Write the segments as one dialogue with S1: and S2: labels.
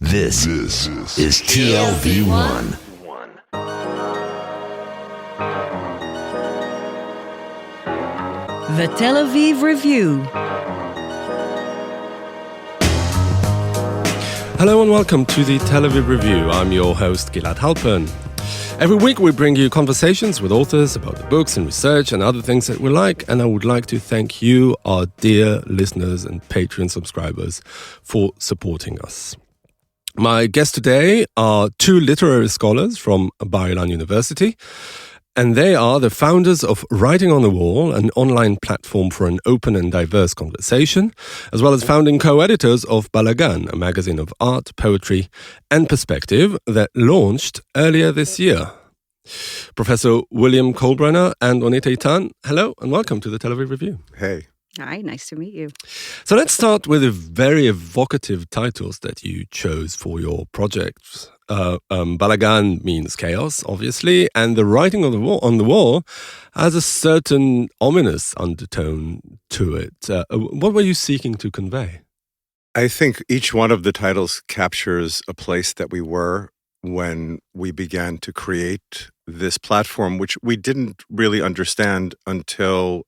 S1: This is TLV1.
S2: The Tel Aviv Review.
S3: Hello and welcome to the Tel Aviv Review. I'm your host, Gilad Halpern. Every week we bring you conversations with authors about the books and research and other things that we like, and I would like to thank you, our dear listeners and Patreon subscribers, for supporting us. My guests today are two literary scholars from Bar Ilan University, and they are the founders of Writing on the Wall, an online platform for an open and diverse conversation, as well as founding co-editors of Balagan, a magazine of art, poetry, and perspective that launched earlier this year. Professor William Kolbrener and Ronit Eitan, hello and welcome to the Tel Aviv Review.
S4: Hey.
S2: Hi, nice to meet you.
S3: So let's start with the very evocative titles that you chose for your project. Balagan means chaos, obviously, and the writing on the wall has a certain ominous undertone to it. What were you seeking to convey?
S4: I think each one of the titles captures a place that we were when we began to create this platform, which we didn't really understand until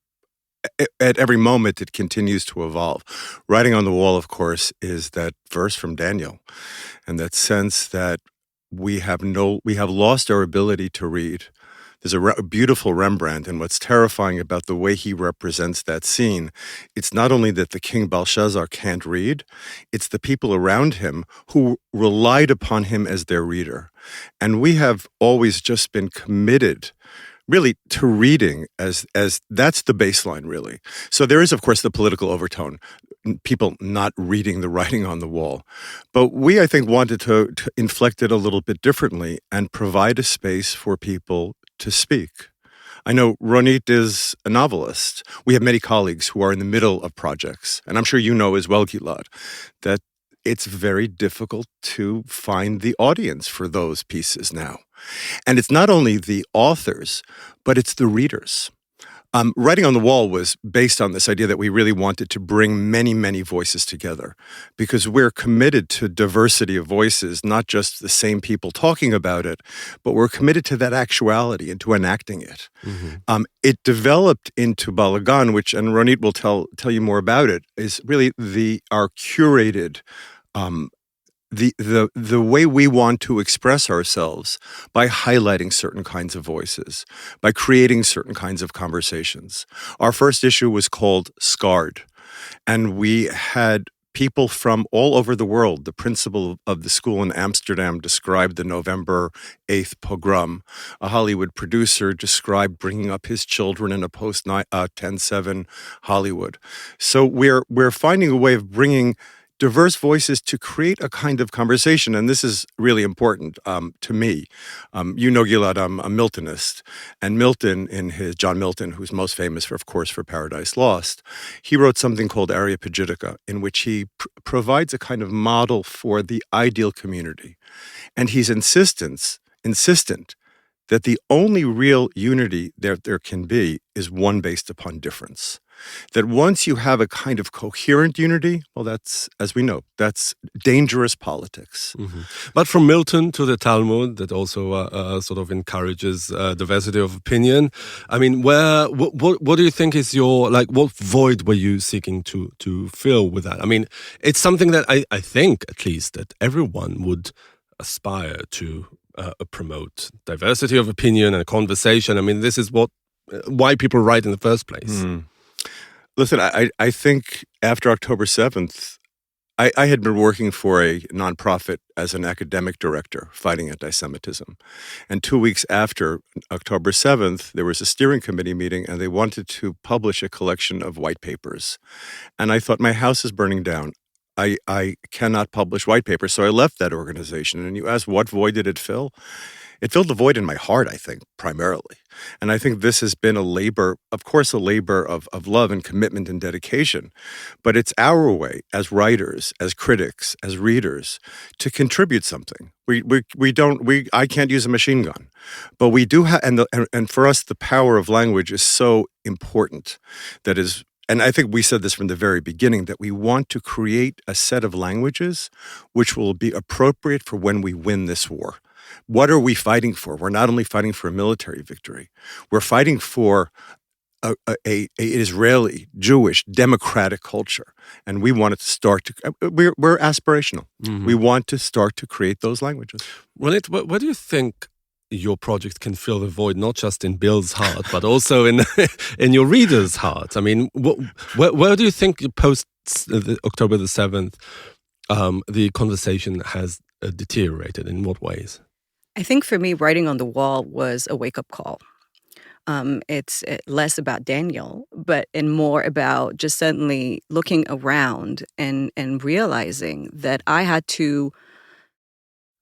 S4: at every moment it continues to evolve. Writing on the Wall, of course, is that verse from Daniel, and that sense that we have lost our ability to read. There's a beautiful Rembrandt, and what's terrifying about the way he represents that scene, it's not only that the king Belshazzar can't read, it's the people around him who relied upon him as their reader. And we have always just been committed really to reading as that's the baseline, really. So there is, of course, the political overtone, people not reading the writing on the wall. But we, I think, wanted to inflect it a little bit differently and provide a space for people to speak. I know Ronit is a novelist. We have many colleagues who are in the middle of projects. And I'm sure you know as well, Gilad, that it's very difficult to find the audience for those pieces now. And it's not only the authors, but it's the readers. Writing on the Wall was based on this idea that we really wanted to bring many, many voices together because we're committed to diversity of voices, not just the same people talking about it, but we're committed to that actuality and to enacting it. Mm-hmm. It developed into Balagan, which, and Ronit will tell you more about it, is really our curated the way we want to express ourselves by highlighting certain kinds of voices, by creating certain kinds of conversations. Our first issue was called Scarred, and we had people from all over the world. The principal of the school in Amsterdam described the November 8th pogrom. A Hollywood producer described bringing up his children in a post-10/7 Hollywood. So we're finding a way of bringing diverse voices to create a kind of conversation, and this is really important to me. You know, Gilad, I'm a Miltonist, and John Milton, who's most famous for, of course, for Paradise Lost, he wrote something called Areopagitica, in which he provides a kind of model for the ideal community, and he's insistent that the only real unity there can be is one based upon difference. That once you have a kind of coherent unity, well, that's, as we know, that's dangerous politics.
S3: Mm-hmm. But from Milton to the Talmud, that also sort of encourages diversity of opinion. I mean, what do you think is what void were you seeking to fill with that? I mean, it's something that I think, at least, that everyone would aspire to promote diversity of opinion and conversation. I mean, this is why people write in the first place.
S4: Mm. Listen, I think after October 7th, I had been working for a nonprofit as an academic director fighting anti-Semitism. And 2 weeks after October 7th, there was a steering committee meeting and they wanted to publish a collection of white papers. And I thought, my house is burning down. I cannot publish white papers. So I left that organization. And you asked, what void did it fill? It filled the void in my heart, I think, primarily. And I think this has been a labor of love and commitment and dedication. But it's our way as writers, as critics, as readers, to contribute something. I can't use a machine gun, but we do have, and for us, the power of language is so important. That is, and I think we said this from the very beginning, that we want to create a set of languages which will be appropriate for when we win this war. What are we fighting for? We're not only fighting for a military victory. We're fighting for a Israeli, Jewish, democratic culture. And we want to start to, we're aspirational.
S3: Mhm.
S4: We want to start to create those languages.
S3: Ronit, where do you think your project can fill the void, not just in Bill's heart, but also in in your reader's heart? I mean, where do you think post October the 7th, the conversation has deteriorated? In what ways?
S2: I think for me, writing on the wall was a wake-up call. It's less about Daniel, and more about just suddenly looking around and realizing that I had to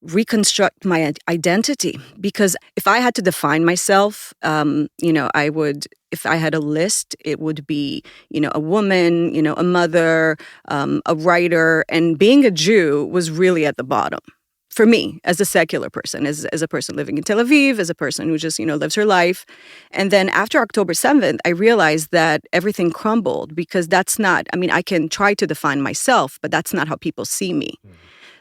S2: reconstruct my identity. Because if I had to define myself, I would, if I had a list, it would be, a woman, a mother, a writer, and being a Jew was really at the bottom. For me, as a secular person, as a person living in Tel Aviv, as a person who just, lives her life. And then after October 7th, I realized that everything crumbled because that's not, I can try to define myself, but that's not how people see me. Mm-hmm.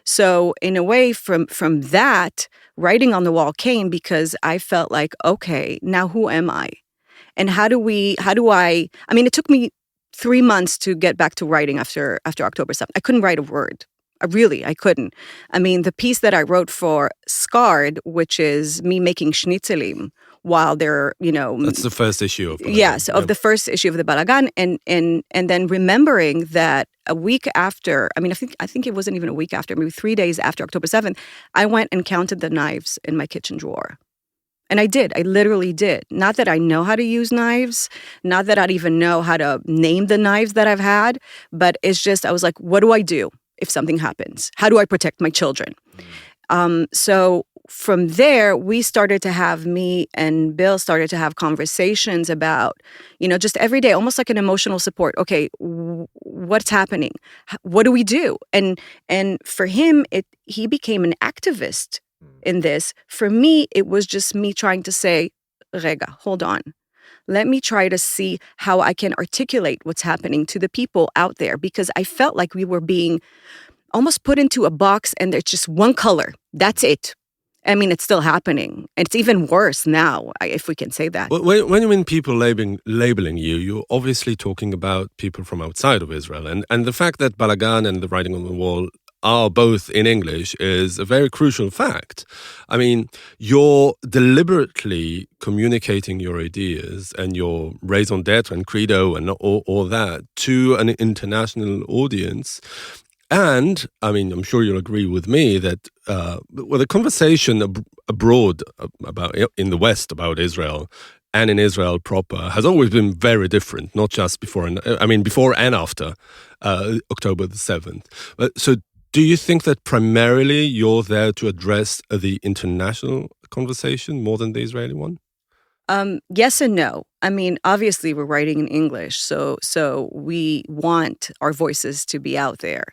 S2: So in a way, from that, writing on the wall came because I felt like, okay, now who am I? And it took me 3 months to get back to writing after October 7th. I couldn't write a word. I couldn't. The piece that I wrote for Scarred, which is me making schnitzelim while they're,
S3: That's the first issue of Balagan.
S2: Yes, of the first issue of the Balagan. And then remembering that a week after, I think it wasn't even a week after, maybe 3 days after October 7th, I went and counted the knives in my kitchen drawer. And I did. I literally did. Not that I know how to use knives, not that I'd even know how to name the knives that I've had, but it's just, I was like, what do I do if something happens? How do I protect my children? So from there, me and Bill started to have conversations about, just every day, almost like an emotional support. Okay, what's happening? What do we do? And for him, he became an activist in this. For me, it was just me trying to say, Rega, hold on. Let me try to see how I can articulate what's happening to the people out there, because I felt like we were being almost put into a box and there's just one color. That's it. It's still happening. And it's even worse now, if we can say that.
S3: When people labeling you, you're obviously talking about people from outside of Israel. And the fact that Balagan and the Writing on the Wall are both in English is a very crucial fact. You're deliberately communicating your ideas and your raison d'etre and credo and all that to an international audience. And, I'm sure you'll agree with me that the conversation abroad in the West about Israel and in Israel proper has always been very different, not just before and after October the 7th. So do you think that primarily you're there to address the international conversation more than the Israeli one?
S2: Yes and no. Obviously we're writing in English, so we want our voices to be out there.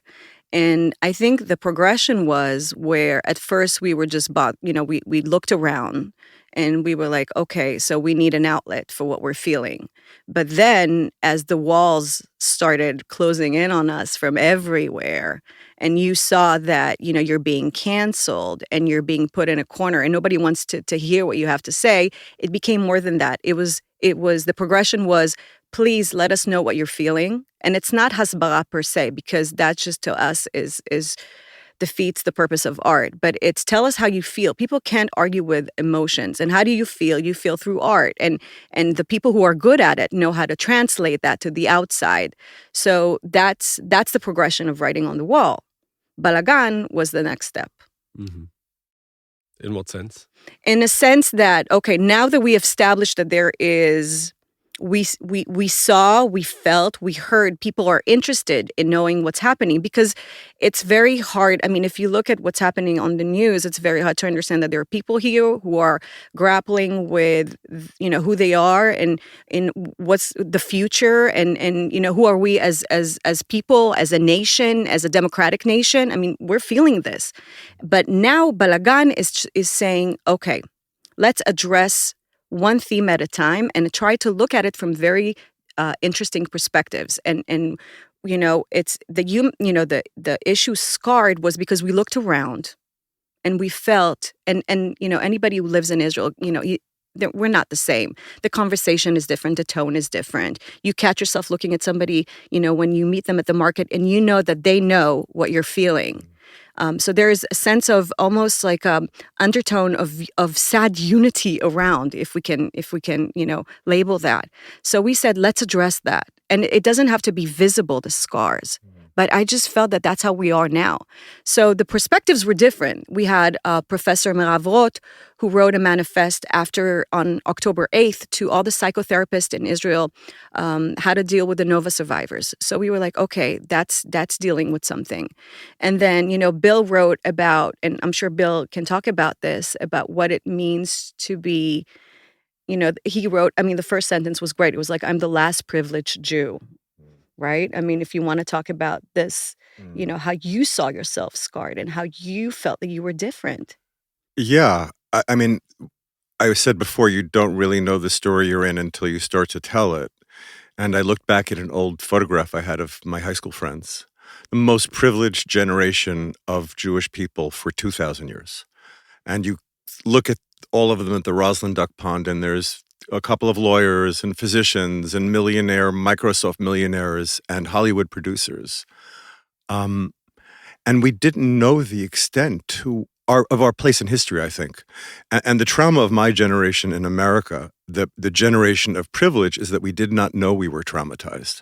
S2: And I think the progression was where at first we were just we looked around and we were like, okay, so we need an outlet for what we're feeling. But then as the walls started closing in on us from everywhere, and you saw that, you're being canceled and you're being put in a corner and nobody wants to hear what you have to say, it became more than that. The progression was, please let us know what you're feeling. And it's not hasbara per se, because that just to us is defeats the purpose of art. But it's tell us how you feel. People can't argue with emotions. And how do you feel? You feel through art. And the people who are good at it know how to translate that to the outside. So that's the progression of writing on the wall. Balagan was the next step.
S3: Mm-hmm. In what sense?
S2: In a sense that, okay, now that we have established that there is, we saw, we felt, we heard, people are interested in knowing what's happening, because it's very hard. If you look at what's happening on the news, it's very hard to understand that there are people here who are grappling with, who they are and what's the future and who are we as people, as a nation, as a democratic nation. We're feeling this. But now Balagan is saying, okay, let's address one theme at a time and try to look at it from very interesting perspectives. And it's the issue scarred was because we looked around and we felt, and anybody who lives in Israel, we're not the same. The conversation is different. The tone is different. You catch yourself looking at somebody, when you meet them at the market, and you know that they know what you're feeling. So there's a sense of almost like a undertone of sad unity around, if we can, label that. So we said, let's address that. And it doesn't have to be visible, the scars. But I just felt that that's how we are now. So the perspectives were different. We had Professor Merav Roth, who wrote a manifest on October 8th to all the psychotherapists in Israel, how to deal with the Nova survivors. So we were like, okay, that's dealing with something. And then, Bill wrote about, and I'm sure Bill can talk about this, about what it means to be, he wrote, the first sentence was great. It was like, I'm the last privileged Jew. Right? If you want to talk about this, how you saw yourself scarred and how you felt that you were different.
S4: Yeah. I said before, you don't really know the story you're in until you start to tell it. And I looked back at an old photograph I had of my high school friends, the most privileged generation of Jewish people for 2,000 years. And you look at all of them at the Roslyn Duck Pond, and there's a couple of lawyers and physicians and Microsoft millionaires and Hollywood producers. And we didn't know the extent of our place in history, I think. And the trauma of my generation in America, the generation of privilege, is that we did not know we were traumatized.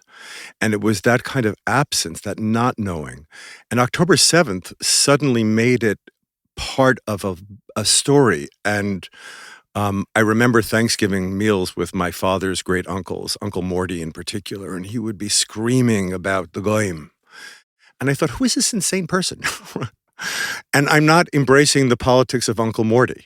S4: And it was that kind of absence, that not knowing. And October 7th suddenly made it part of a story. And I remember Thanksgiving meals with my father's great uncles, Uncle Morty in particular, and he would be screaming about the Goyim. And I thought, who is this insane person? And I'm not embracing the politics of Uncle Morty,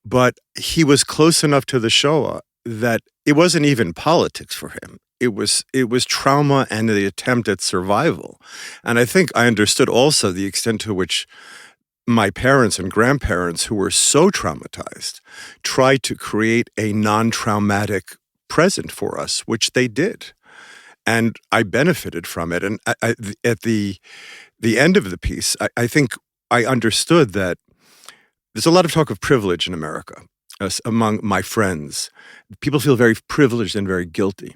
S4: but he was close enough to the Shoah that it wasn't even politics for him. It was trauma and the attempt at survival. And I think I understood also the extent to which my parents and grandparents, who were so traumatized, tried to create a non-traumatic present for us, which they did. And I benefited from it. And at the end of the piece, I think I understood that there's a lot of talk of privilege in America among my friends. People feel very privileged and very guilty.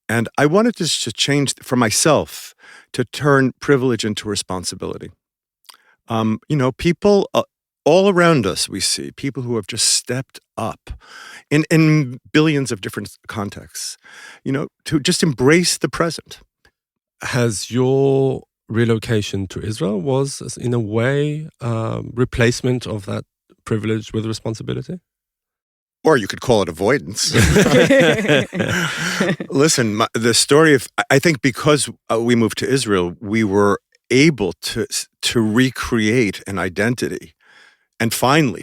S4: And I wanted to change for myself, to turn privilege into responsibility. People all around us, we see people who have just stepped up in billions of different contexts, to just embrace the present.
S3: Has your relocation to Israel was, in a way, replacement of that privilege with responsibility?
S4: Or you could call it avoidance. Listen, the story of, I think because we moved to Israel, we were able to recreate an identity, and finally,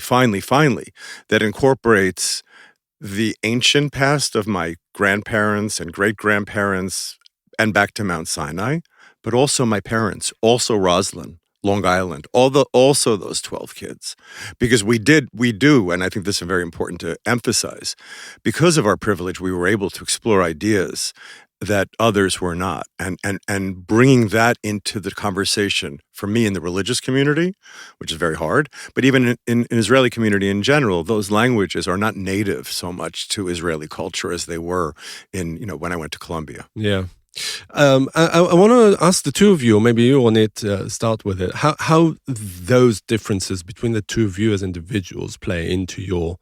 S4: that incorporates the ancient past of my grandparents and great-grandparents and back to Mount Sinai, but also my parents, also Roslyn, Long Island, also those 12 kids. Because we do, and I think this is very important to emphasize, because of our privilege, we were able to explore ideas that others were not, and bringing that into the conversation for me in the religious community, which is very hard, but even in Israeli community in general, those languages are not native so much to Israeli culture as they were when I went to Columbia.
S3: Yeah. I want to ask the two of you, or maybe you, Ronit, start with it. How those differences between the two of you as individuals play into your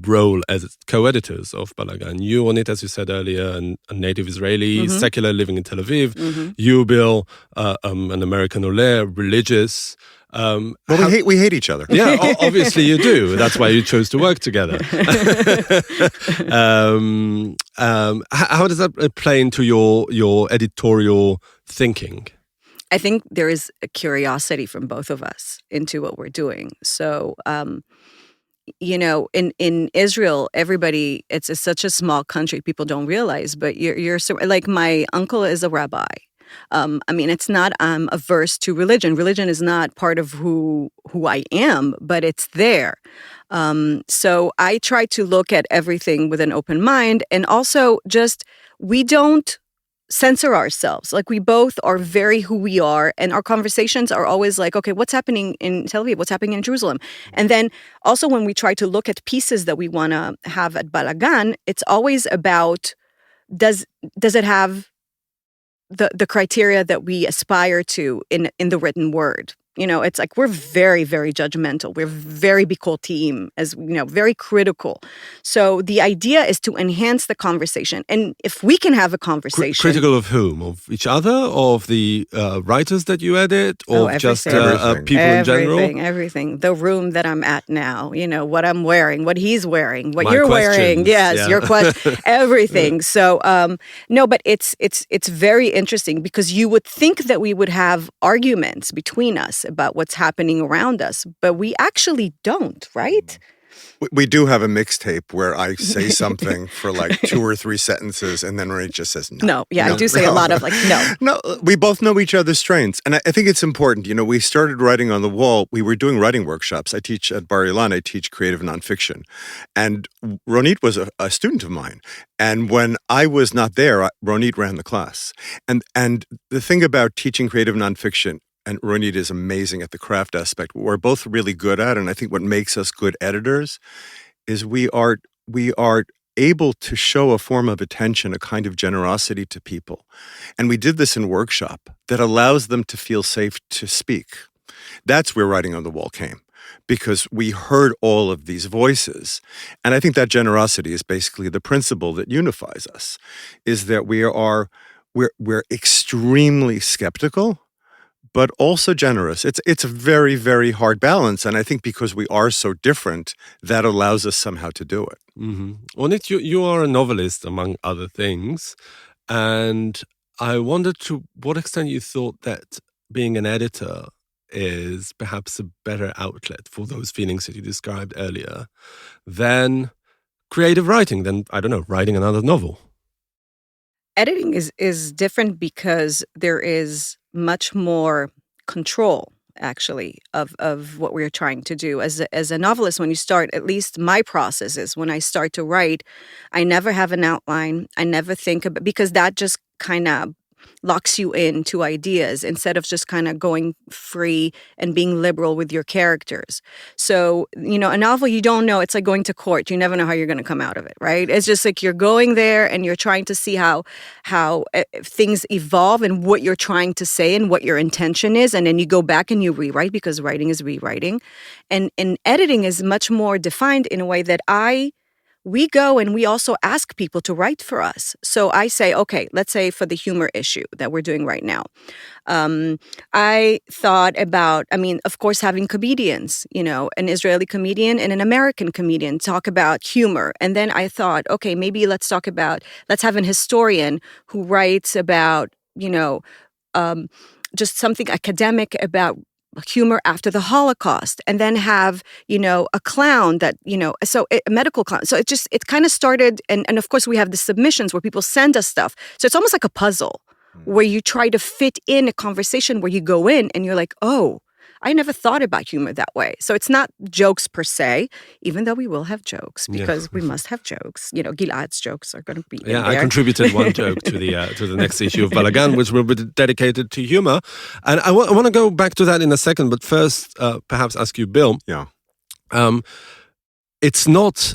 S3: role as co-editors of Balagan. You, Ronit, as you said earlier, a native Israeli, secular, living in Tel Aviv. You, Bill, an American ole, religious.
S4: We hate each other.
S3: Yeah, obviously you do. That's why you chose to work together. How does that play into your editorial thinking?
S2: I think there is a curiosity from both of us into what we're doing. So, in Israel, everybody, it's such a small country, people don't realize, but you're like, my uncle is a rabbi. It's not I'm averse to religion. Religion is not part of who I am, but it's there. So I try to look at everything with an open mind, and also just we don't censor ourselves. Like, we both are very who we are, and our conversations are always like, okay, what's happening in Tel Aviv? What's happening in Jerusalem? And then also when we try to look at pieces that we want to have at Balagan, it's always about, does it have the criteria that we aspire to in the written word? You know, it's like we're very, very judgmental. We're very bikotim, as you know, very critical. So the idea is to enhance the conversation. And if we can have a conversation.
S3: Critical of whom? Of each other? Of the writers that you edit? Or just people in general?
S2: Everything. The room that I'm at now, you know, what I'm wearing, what he's wearing, what
S3: My
S2: you're
S3: questions.
S2: wearing. Yes,
S3: Yeah.
S2: your question, everything. So, no, but it's very interesting because you would think that we would have arguments between us about what's happening around us, but we actually don't, right?
S4: We do have a mixtape where I say something for like 2 or 3 sentences, and then Ronit just says no.
S2: No, yeah, I do say a lot of like, no.
S4: No, we both know each other's strengths. And I think it's important. You know, we started writing on the wall. We were doing writing workshops. I teach at Bar Ilan, I teach creative nonfiction. And Ronit was a student of mine. And when I was not there, Ronit ran the class. And the thing about teaching creative nonfiction, and Ronit is amazing at the craft aspect, what we're both really good at, and I think what makes us good editors, is we are able to show a form of attention, a kind of generosity to people. And we did this in workshop that allows them to feel safe to speak. That's where Writing on the Wall came, because we heard all of these voices. And I think that generosity is basically the principle that unifies us, is that we're extremely skeptical, but also generous. It's a very, very hard balance. And I think because we are so different, that allows us somehow to do it.
S3: Mm-hmm. Ronit, you are a novelist, among other things. And I wondered to what extent you thought that being an editor is perhaps a better outlet for those feelings that you described earlier than creative writing, than, I don't know, writing another novel.
S2: Editing is different because there is much more control, actually, of what we're trying to do. As a novelist, when you start, at least my process is when I start to write, I never have an outline. I never think about, because that just kind of locks you into ideas instead of just kind of going free and being liberal with your characters. So, you know, a novel, you don't know. It's like going to court. You never know how you're going to come out of it, right? It's just like you're going there and you're trying to see how things evolve and what you're trying to say and what your intention is. And then you go back and you rewrite, because writing is rewriting. And editing is much more defined in a way that we go and we also ask people to write for us. So I say, okay, let's say for the humor issue that we're doing right now. I thought about, of course, having comedians, you know, an Israeli comedian and an American comedian talk about humor. And then I thought, okay, maybe let's have an historian who writes about, you know, just something academic about humor after the Holocaust, and then have, you know, a clown that, you know, a medical clown. So it kind of started, and of course we have the submissions where people send us stuff. So it's almost like a puzzle where you try to fit in a conversation where you go in and you're like, oh, I never thought about humor that way. So it's not jokes per se, even though we will have jokes, because we must have jokes. You know, Gilad's jokes are going to be in there.
S3: I contributed one joke to the next issue of Balagan, which will be dedicated to humor. And I want to go back to that in a second, but first, perhaps ask you, Bill.
S4: Yeah.
S3: It's not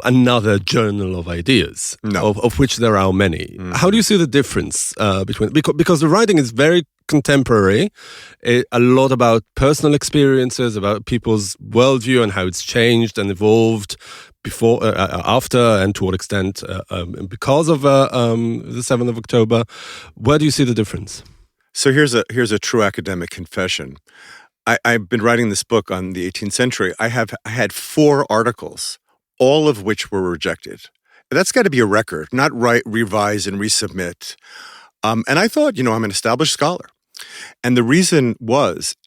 S3: another journal of ideas, of which there are many. Mm-hmm. How do you see the difference between, because the writing is very contemporary, a lot about personal experiences, about people's worldview and how it's changed and evolved before, after, and to what extent because of the 7th of October. Where do you see the difference?
S4: So here's a true academic confession. I've been writing this book on the 18th century. I had 4 articles, all of which were rejected. That's got to be a record, not write, revise, and resubmit. And I thought, you know, I'm an established scholar. And the reason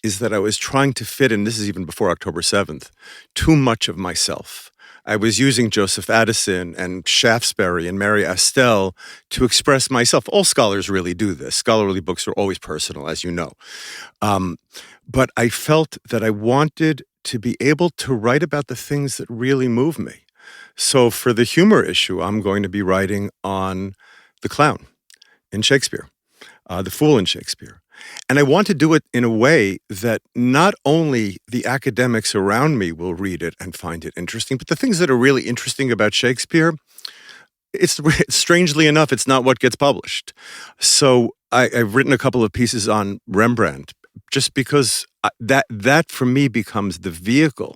S4: is that I was trying to fit in, this is even before October 7th, too much of myself. I was using Joseph Addison and Shaftesbury and Mary Astell to express myself. All scholars really do this. Scholarly books are always personal, as you know. But I felt that I wanted to be able to write about the things that really move me. So for the humor issue, I'm going to be writing on the clown in Shakespeare, the fool in Shakespeare. And I want to do it in a way that not only the academics around me will read it and find it interesting, but the things that are really interesting about Shakespeare, it's strangely enough, it's not what gets published. So I've written a couple of pieces on Rembrandt, just because that for me becomes the vehicle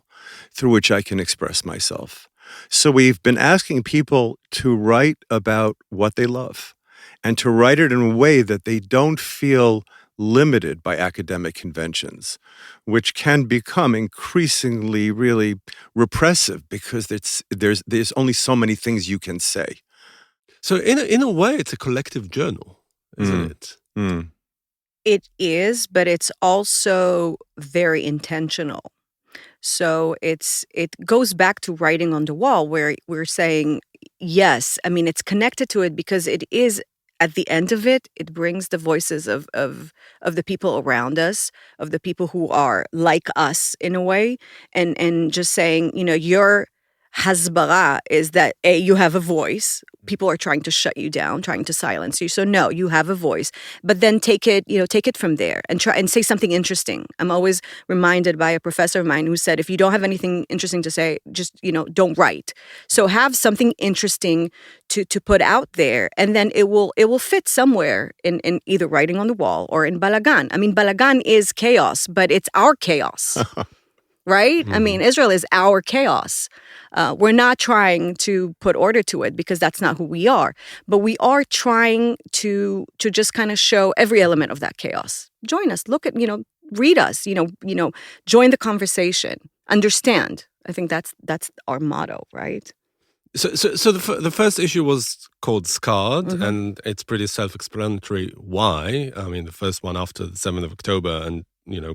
S4: through which I can express myself. So we've been asking people to write about what they love and to write it in a way that they don't feel limited by academic conventions, which can become increasingly really repressive because there's only so many things you can say.
S3: So in a way, it's a collective journal, isn't it?
S4: Mm.
S2: It is, but it's also very intentional. So it goes back to writing on the wall, where we're saying, yes, I mean, it's connected to it because it is, at the end of it, it brings the voices of the people around us, of the people who are like us in a way, and just saying, your hasbara is that you have a voice. People are trying to shut you down, trying to silence you. So no, you have a voice, but then take it from there and try and say something interesting. I'm always reminded by a professor of mine who said, if you don't have anything interesting to say, just, don't write. So have something interesting to put out there, and then it will fit somewhere in either writing on the wall or in Balagan. I mean, Balagan is chaos, but it's our chaos. Right? Mm-hmm. I mean, Israel is our chaos. We're not trying to put order to it because that's not who we are. But we are trying to just kind of show every element of that chaos. Join us. Look at, read us, join the conversation. Understand. I think that's our motto, right?
S3: So the first issue was called Scarred, mm-hmm. and it's pretty self-explanatory why. I mean, the first one after the 7th of October and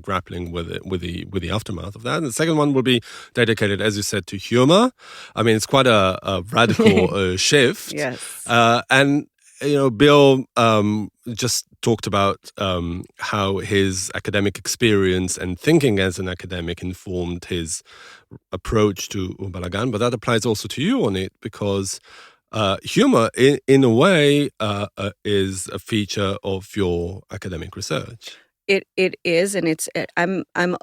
S3: grappling with the aftermath of that. And the second one will be dedicated, as you said, to humor. I mean, it's quite a radical shift.
S2: Yes.
S3: And Bill just talked about how his academic experience and thinking as an academic informed his approach to Balagan, but that applies also to you on it, because humor, in a way, is a feature of your academic research.
S2: It is, and I'm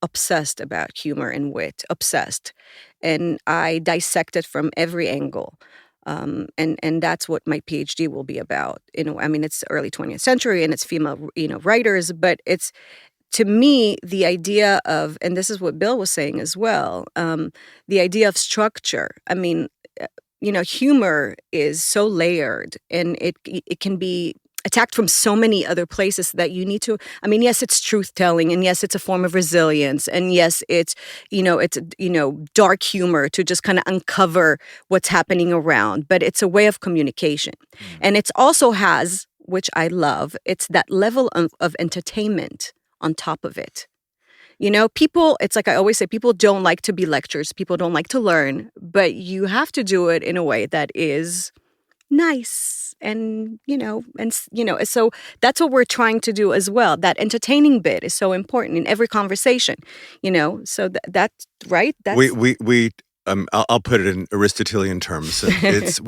S2: obsessed about humor and wit, obsessed, and I dissect it from every angle, and that's what my PhD will be about. I mean, it's early 20th century, and it's female, writers, but it's, to me, the idea of, and this is what Bill was saying as well, the idea of structure. I mean, humor is so layered, and it can be attacked from so many other places that you need to, I mean, yes, it's truth-telling, and yes, it's a form of resilience, and yes, it's dark humor to just kind of uncover what's happening around, but it's a way of communication. And it also has, which I love, it's that level of entertainment on top of it. People, it's like I always say, people don't like to be lectures, people don't like to learn, but you have to do it in a way that is nice. And so that's what we're trying to do as well. That entertaining bit is so important in every conversation, so that's right. That's
S4: I'll put it in Aristotelian terms. It's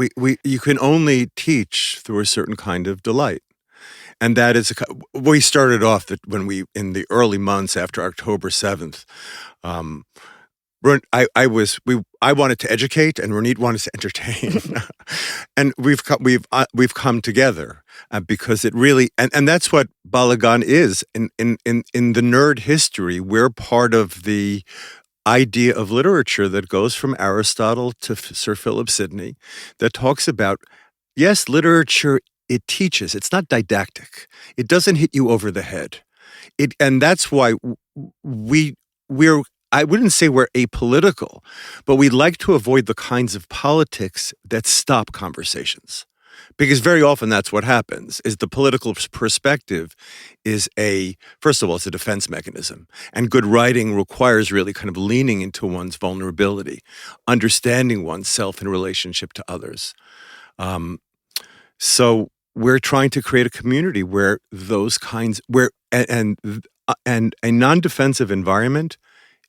S4: you can only teach through a certain kind of delight. And that is, we started off when in the early months after October 7th, I wanted to educate, and Ronit wanted to entertain, and we've come together because it really, and that's what Balagan is in the nerd history. We're part of the idea of literature that goes from Aristotle to Sir Philip Sidney, that talks about, yes, literature, it teaches. It's not didactic. It doesn't hit you over the head. And that's why we're, I wouldn't say we're apolitical, but we like to avoid the kinds of politics that stop conversations. Because very often that's what happens, is the political perspective is first of all, it's a defense mechanism. And good writing requires really kind of leaning into one's vulnerability, understanding oneself in relationship to others. So we're trying to create a community where those kinds, and a non-defensive environment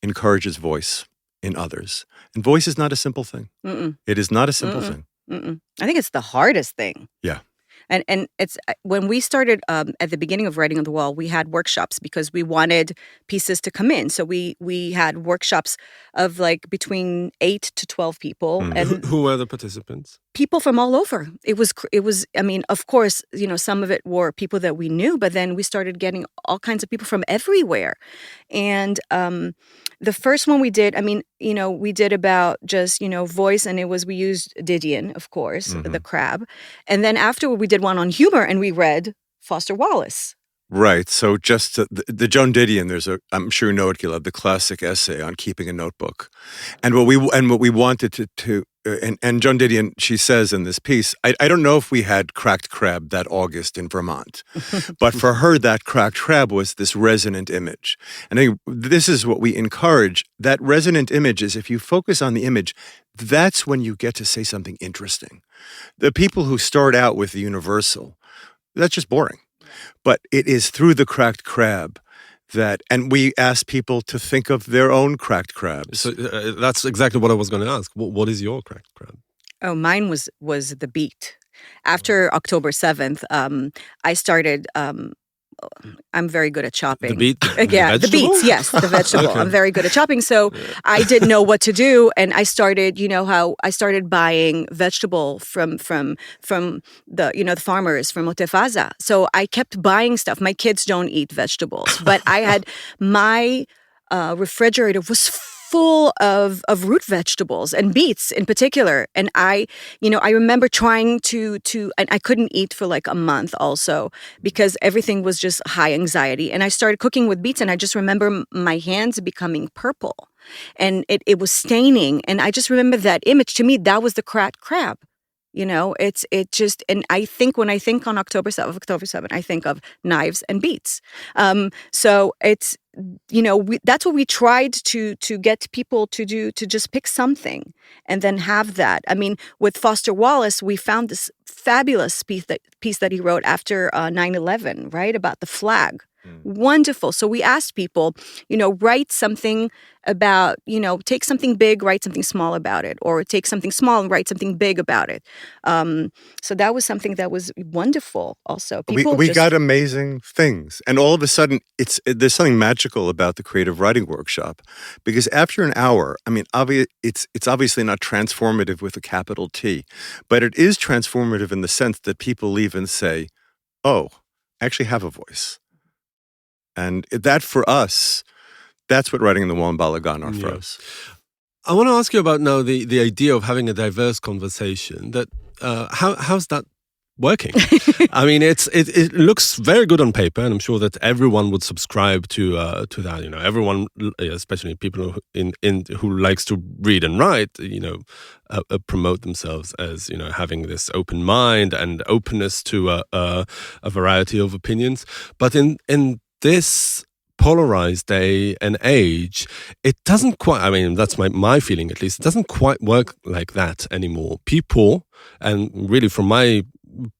S4: encourages voice. in others. And voice is not a simple thing.
S2: Mm-mm.
S4: It is not a simple
S2: Mm-mm.
S4: thing.
S2: Mm-mm. I think it's the hardest thing.
S4: Yeah.
S2: And it's when we started at the beginning of Writing on the Wall, we had workshops because we wanted pieces to come in. So we had workshops of like between 8 to 12 people, and
S3: Who were the participants?
S2: people from all over. It was. I mean, of course, some of it were people that we knew, but then we started getting all kinds of people from everywhere. And the first one we did, I mean, we did about just voice, and we used Didion, of course, the crab, and then afterward we did one on humor, and we read Foster Wallace.
S4: Right. So just the Joan Didion, I'm sure you know it, Gilad, the classic essay on keeping a notebook, and what we wanted to and Joan Didion, she says in this piece, I don't know if we had cracked crab that August in Vermont, but for her that cracked crab was this resonant image, and I think this is what we encourage. That resonant image is, if you focus on the image, that's when you get to say something interesting. The people who start out with the universal, that's just boring. But it is through the cracked crab and we ask people to think of their own cracked crabs.
S3: So that's exactly what I was going to ask. What is your cracked crab?
S2: Oh, mine was the beet. After October 7th, I started. I'm very good at chopping.
S3: The beet?
S2: Yeah, the beets. Yes, the vegetable.
S3: Okay.
S2: I'm very good at chopping. So I didn't know what to do, and I started. How I started buying vegetable from the the farmers from Otefaza. So I kept buying stuff. My kids don't eat vegetables, but I had my refrigerator was full of root vegetables and beets in particular. And I remember trying to and I couldn't eat for like a month also because everything was just high anxiety. And I started cooking with beets, and I just remember my hands becoming purple and it was staining. And I just remember that image. To me, that was the cracked crab. And I think when I think on October 7th, I think of knives and beets. So it's, that's what we tried to get people to do, to just pick something and then have that. I mean, with Foster Wallace, we found this fabulous piece that he wrote after 9/11, right, about the flag. Wonderful. So we asked people, write something about, take something big, write something small about it, or take something small and write something big about it. So that was something that was wonderful also.
S4: We got amazing things. And all of a sudden, there's something magical about the creative writing workshop, because after an hour, I mean, it's obviously not transformative with a capital T, but it is transformative in the sense that people leave and say, oh, I actually have a voice. And that, for us, that's what Writing on the Wall and Balagan are for us.
S3: I want to ask you about now the idea of having a diverse conversation. That how's that working? I mean, it looks very good on paper, and I'm sure that everyone would subscribe to that. Everyone, especially people who likes to read and write, promote themselves as having this open mind and openness to a variety of opinions. But in this polarized day and age, it doesn't quite, I mean, that's my feeling at least, it doesn't quite work like that anymore. People, and really from my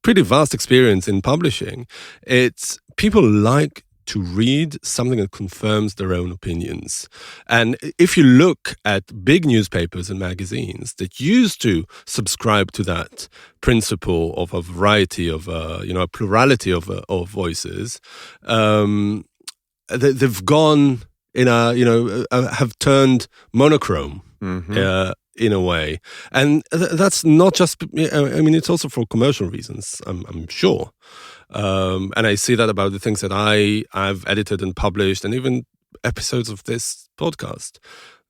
S3: pretty vast experience in publishing, it's people like to read something that confirms their own opinions. And if you look at big newspapers and magazines that used to subscribe to that principle of a variety of, a plurality of voices, they've gone in have turned monochrome. In a way. And that's not just, I mean, it's also for commercial reasons, I'm sure. And I see that about the things that I've edited and published, and even episodes of this podcast,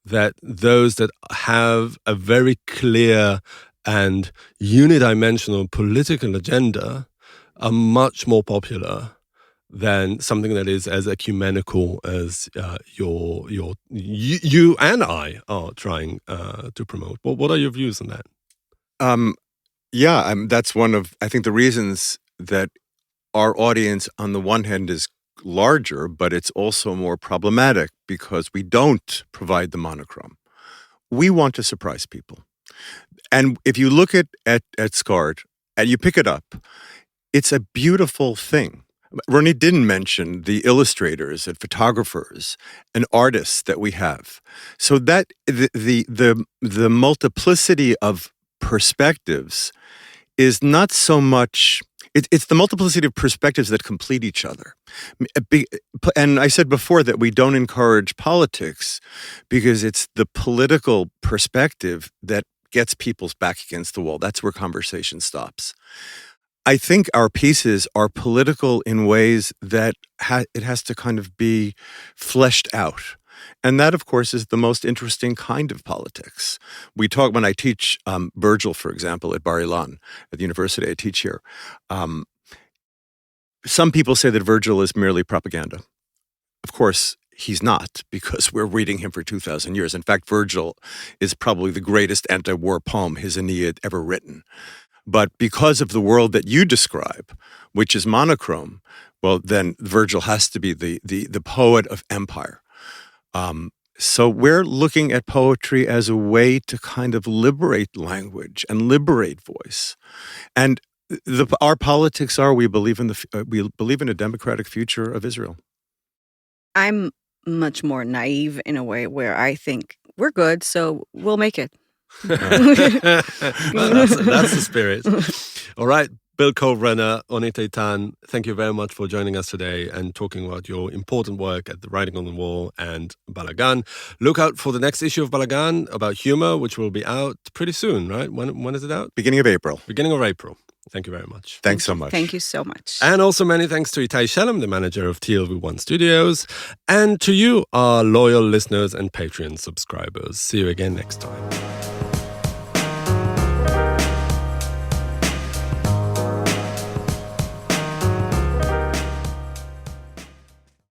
S3: that those that have a very clear and unidimensional political agenda are much more popular than something that is as ecumenical as you and I are trying to promote. What are your views on that?
S4: That's one of, I think, the reasons that our audience, on the one hand, is larger, but it's also more problematic because we don't provide the monochrome. We want to surprise people. And if you look at Scarred and you pick it up, it's a beautiful thing. Ronit didn't mention the illustrators and photographers and artists that we have. So that the multiplicity of perspectives is not so much. It's the multiplicity of perspectives that complete each other. And I said before that we don't encourage politics because it's the political perspective that gets people's back against the wall. That's where conversation stops. I think our pieces are political in ways that it has to kind of be fleshed out. And that, of course, is the most interesting kind of politics. We talk, when I teach Virgil, for example, at Bar Ilan, at the university I teach here, some people say that Virgil is merely propaganda. Of course, he's not, because we're reading him for 2,000 years. In fact, Virgil is probably the greatest anti-war poem, his Aeneid, ever written. But because of the world that you describe, which is monochrome, well, then Virgil has to be the poet of empire. So we're looking at poetry as a way to kind of liberate language and liberate voice. And our politics are we believe in a democratic future of Israel.
S2: I'm much more naive in a way where I think we're good, so we'll make it.
S3: That's the spirit. All right, Bill Kolbrener, Ronit Eitan, thank you very much for joining us today and talking about your important work at the Writing on the Wall and Balagan. Look out for the next issue of Balagan about humor, which will be out pretty soon, right? When is it out?
S4: Beginning of April.
S3: Beginning of April. Thank you very much.
S4: Thanks so much.
S2: Thank you so much.
S3: And also many thanks to Itai Shelem, the manager of TLV1 Studios, and to you, our loyal listeners and Patreon subscribers. See you again next time.